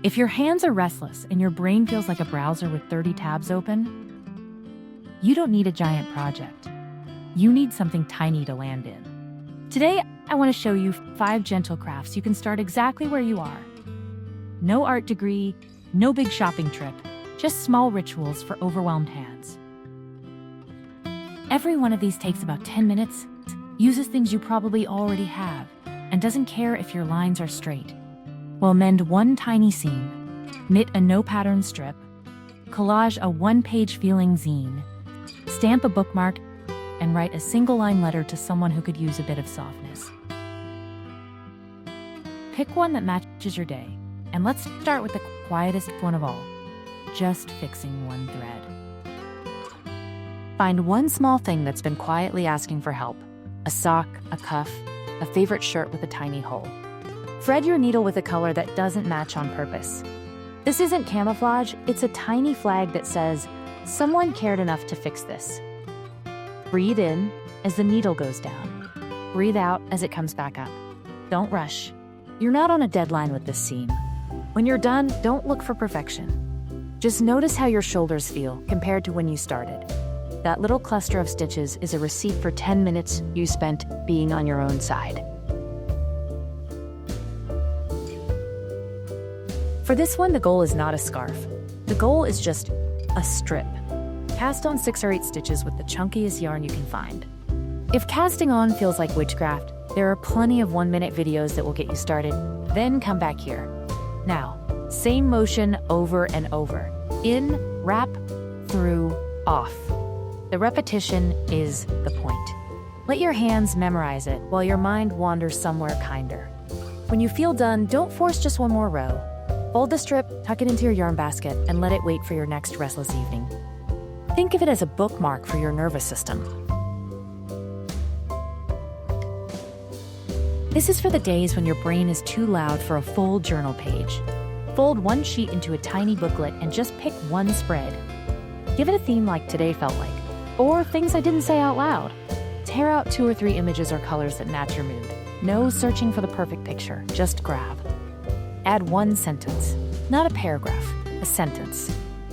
If your hands are restless and your brain feels like a browser with 30 tabs open, you don't need a giant project. You need something tiny to land in. Today, I want to show you 5 gentle crafts you can start exactly where you are. No art degree, no big shopping trip, just small rituals for overwhelmed hands. Every one of these takes about 10 minutes, uses things you probably already have, and doesn't care if your lines are straight. We'll mend one tiny seam, knit a no-pattern strip, collage a one-page feeling zine, stamp a bookmark, and write a single-line letter to someone who could use a bit of softness. Pick one that matches your day, and let's start with the quietest one of all, just fixing one thread. Find one small thing that's been quietly asking for help, a sock, a cuff, a favorite shirt with a tiny hole. Thread your needle with a color that doesn't match on purpose. This isn't camouflage, it's a tiny flag that says, someone cared enough to fix this. Breathe in as the needle goes down. Breathe out as it comes back up. Don't rush. You're not on a deadline with this seam. When you're done, don't look for perfection. Just notice how your shoulders feel compared to when you started. That little cluster of stitches is a receipt for 10 minutes you spent being on your own side. For this one, the goal is not a scarf. The goal is just a strip. Cast on 6 or 8 stitches with the chunkiest yarn you can find. If casting on feels like witchcraft, there are plenty of 1-minute videos that will get you started. Then come back here. Now, same motion over and over. In, wrap, through, off. The repetition is the point. Let your hands memorize it while your mind wanders somewhere kinder. When you feel done, don't force just one more row. Fold the strip, tuck it into your yarn basket, and let it wait for your next restless evening. Think of it as a bookmark for your nervous system. This is for the days when your brain is too loud for a full journal page. Fold one sheet into a tiny booklet and just pick one spread. Give it a theme like today felt like, or things I didn't say out loud. Tear out 2 or 3 images or colors that match your mood. No searching for the perfect picture, just grab. Add one sentence, not a paragraph, a sentence.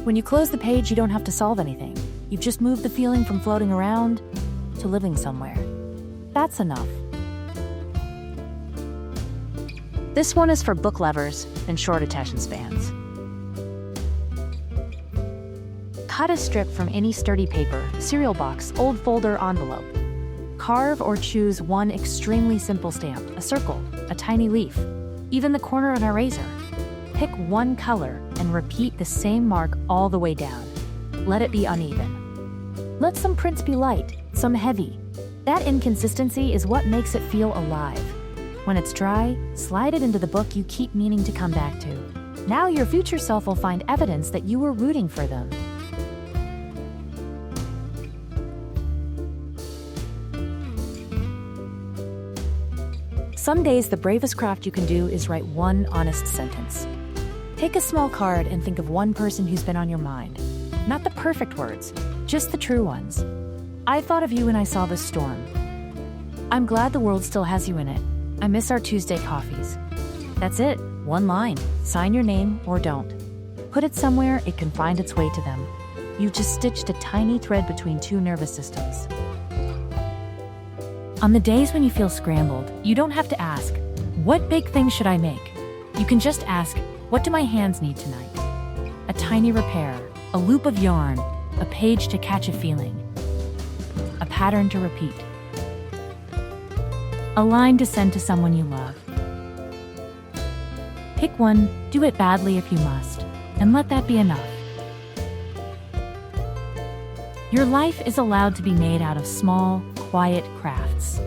When you close the page, you don't have to solve anything. You've just moved the feeling from floating around to living somewhere. That's enough. This one is for book lovers and short attention spans. Cut a strip from any sturdy paper, cereal box, old folder, envelope. Carve or choose one extremely simple stamp, a circle, a tiny leaf, even the corner of an eraser. Pick one color and repeat the same mark all the way down. Let it be uneven. Let some prints be light, some heavy. That inconsistency is what makes it feel alive. When it's dry, slide it into the book you keep meaning to come back to. Now your future self will find evidence that you were rooting for them. Some days, the bravest craft you can do is write one honest sentence. Take a small card and think of one person who's been on your mind. Not the perfect words, just the true ones. I thought of you when I saw this storm. I'm glad the world still has you in it. I miss our Tuesday coffees. That's it, one line. Sign your name or don't. Put it somewhere it can find its way to them. You've just stitched a tiny thread between 2 nervous systems. On the days when you feel scrambled, you don't have to ask, what big thing should I make? You can just ask, what do my hands need tonight? A tiny repair, a loop of yarn, a page to catch a feeling, a pattern to repeat, a line to send to someone you love. Pick one, do it badly if you must, and let that be enough. Your life is allowed to be made out of small, quiet crafts.